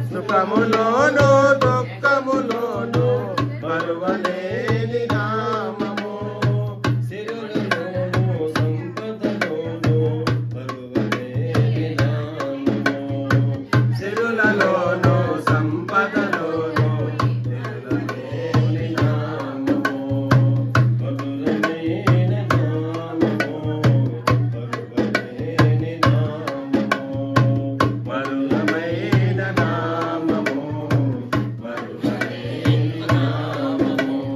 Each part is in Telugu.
సుఖములోను దుఃఖములోను మరువలేని నామము సిరులలోను సంపదలోను మరువలేని నామము సిరులలోను సంపదలోను మరువలేని నామము మధురమైన నామము మరువలేని నామము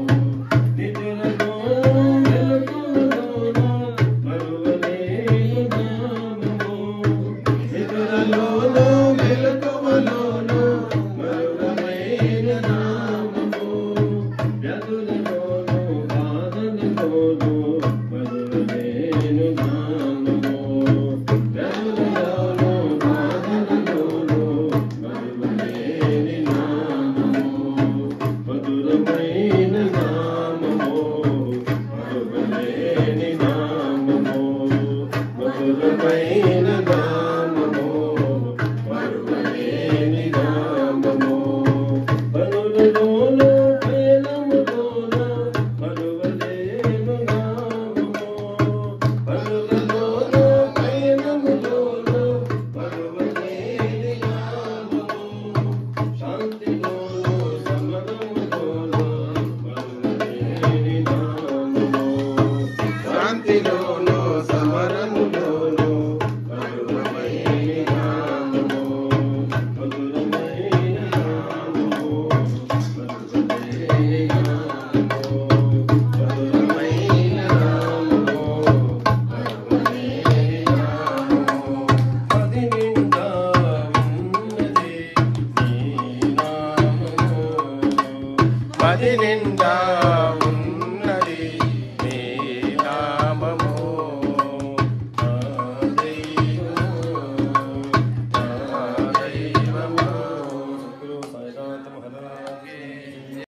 మధురమైన శాంతిలోను సమరములోను మధురమైన నామము మధురమైన నామము మధురమైన నామము మధురమైన నామము మధురమైన నామము పది నిండా ఉన్నది నీ నామము పది నిండా